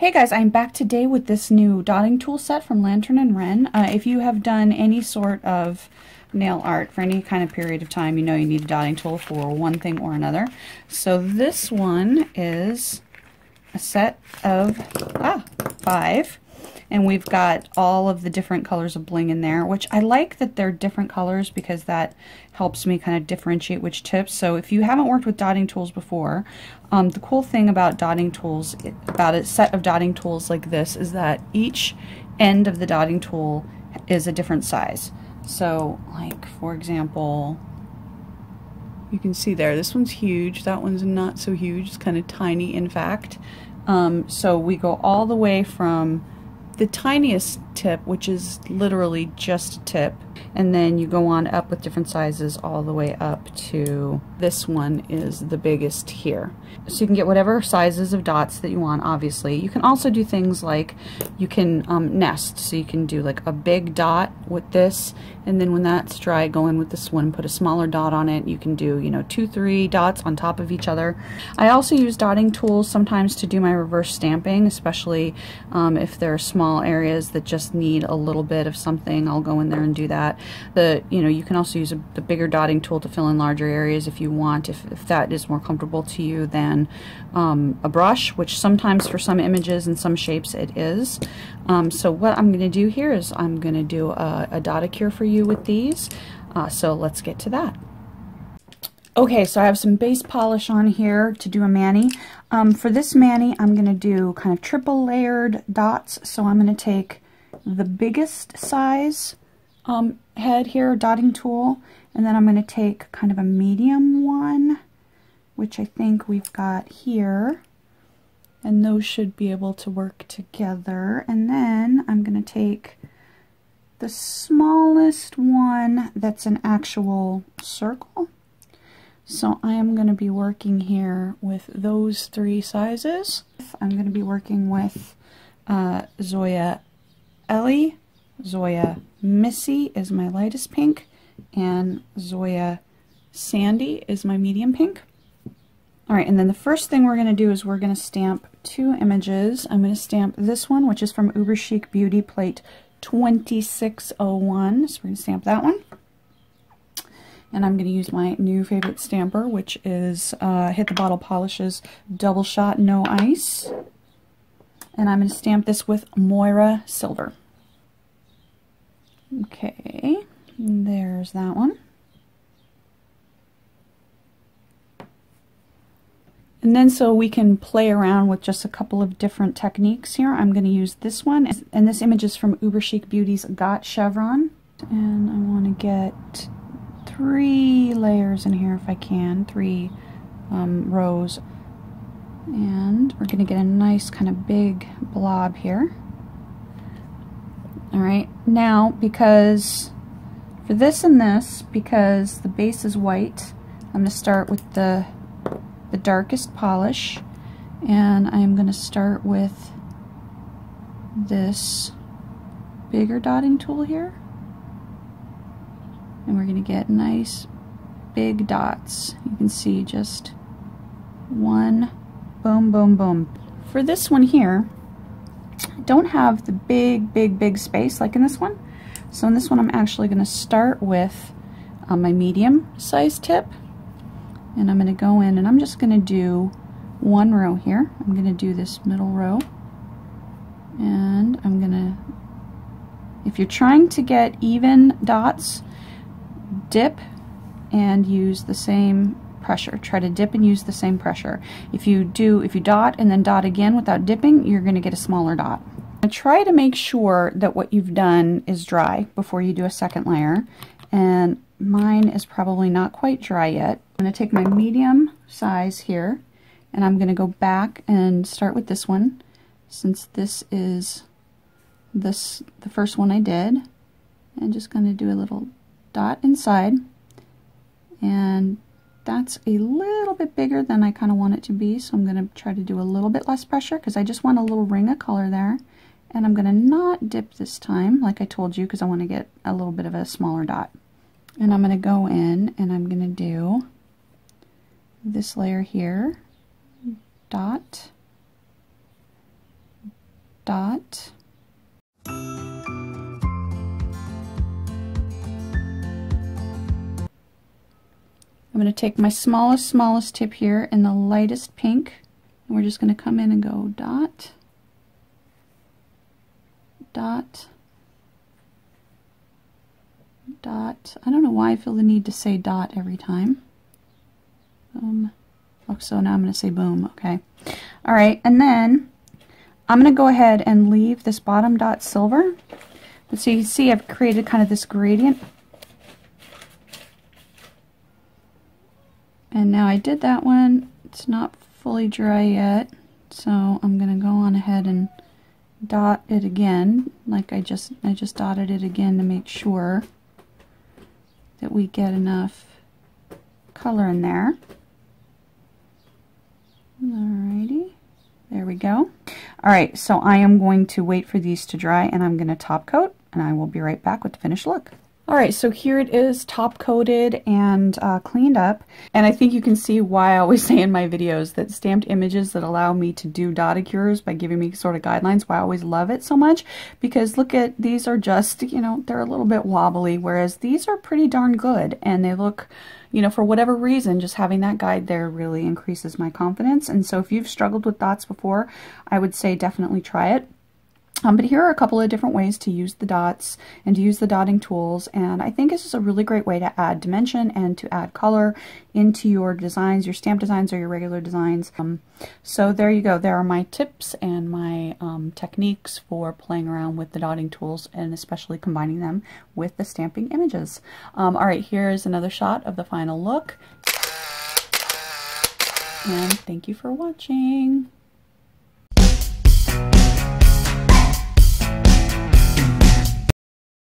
Hey guys, I'm back today with this new dotting tool set from Lantern and Wren. If you have done any sort of nail art for any kind of period of time, you know you need a dotting tool for one thing or another. So this one is a set of 5, and we've got all of the different colors of bling in there, which I like that they're different colors because that helps me kind of differentiate which tips. So if you haven't worked with dotting tools before, the cool thing about dotting tools, about a set of dotting tools like this, is that each end of the dotting tool is a different size. So like, for example, you can see there, this one's huge, that one's not so huge, it's kind of tiny in fact. So we go all the way from the tiniest tip, which is literally just a tip, and then you go on up with different sizes all the way up to this one is the biggest here. So you can get whatever sizes of dots that you want, obviously. You can also do things like you can nest, so you can do like a big dot with this, and then when that's dry, go in with this one, put a smaller dot on it. You can do, you know, 2, 3 dots on top of each other. I also use dotting tools sometimes to do my reverse stamping, especially if there are small areas that just need a little bit of something. I'll go in there and do that. You can also use the bigger dotting tool to fill in larger areas if you want, if that is more comfortable to you than a brush, which sometimes for some images and some shapes it is. So what I'm going to do here is I'm going to do a dotticure for you with these. So let's get to that. Okay, so I have some base polish on here to do a mani. For this mani, I'm going to do kind of triple layered dots. So I'm going to take the biggest size head here, dotting tool, and then I'm going to take kind of a medium one, which I think we've got here, and those should be able to work together. And then I'm going to take the smallest one that's an actual circle. So I am going to be working here with those 3 sizes. I'm going to be working with Zoya Ellie, Zoya Missy is my lightest pink, and Zoya Sandy is my medium pink. Alright, and then the first thing we're going to do is we're going to stamp 2 images. I'm going to stamp this one, which is from Uber Chic Beauty Plate 2601. So we're going to stamp that one. And I'm going to use my new favorite stamper, which is Hit the Bottle Polishes Double Shot No Ice. And I'm going to stamp this with Moira Silver. Okay, there's that one. And then so we can play around with just a couple of different techniques here. I'm going to use this one, and this image is from Uber Chic Beauty's Got Chevron. And I want to get 3 layers in here if I can, 3 rows. And we're going to get a nice kind of big blob here. Alright, now because for this and this, because the base is white, I'm going to start with the darkest polish, and I'm going to start with this bigger dotting tool here, and we're going to get nice big dots. You can see just one, boom, boom, boom. For this one here, I don't have the big space like in this one. So in this one I'm actually going to start with my medium size tip, and I'm going to go in and I'm just going to do 1 row here. I'm going to do this middle row, and I'm going to, if you're trying to get even dots, dip and use the same pressure. Try to dip and use the same pressure. If you dot and then dot again without dipping, you're going to get a smaller dot. Try to make sure that what you've done is dry before you do a second layer, and mine is probably not quite dry yet. I'm going to take my medium size here, and I'm going to go back and start with this one, since this is the first one I did, and just going to do a little dot inside, and that's a little bit bigger than I kind of want it to be, so I'm going to try to do a little bit less pressure because I just want a little ring of color there. And I'm going to not dip this time, like I told you, because I want to get a little bit of a smaller dot. And I'm going to go in and I'm going to do this layer here, dot, dot. I'm going to take my smallest tip here in the lightest pink, and we're just going to come in and go dot, dot, dot. I don't know why I feel the need to say dot every time. Oh, so now I'm going to say boom. Okay. All right, and then I'm going to go ahead and leave this bottom dot silver. But so you can see I've created kind of this gradient. And now I did that one. It's not fully dry yet, so I'm going to go on ahead and dot it again, like I just dotted it again to make sure that we get enough color in there. Alrighty, there we go. Alright, so I am going to wait for these to dry, and I'm going to top coat, and I will be right back with the finished look. Alright, so here it is, top coated and cleaned up, and I think you can see why I always say in my videos that stamped images that allow me to do dotted cures by giving me sort of guidelines, why I always love it so much, because look at, these are just, you know, they're a little bit wobbly, whereas these are pretty darn good, and they look, you know, for whatever reason, just having that guide there really increases my confidence. And so if you've struggled with dots before, I would say definitely try it. But here are a couple of different ways to use the dots and to use the dotting tools, and I think this is a really great way to add dimension and to add color into your designs, your stamp designs or your regular designs. So there you go. There are my tips and my techniques for playing around with the dotting tools, and especially combining them with the stamping images. Alright, here's another shot of the final look, and thank you for watching.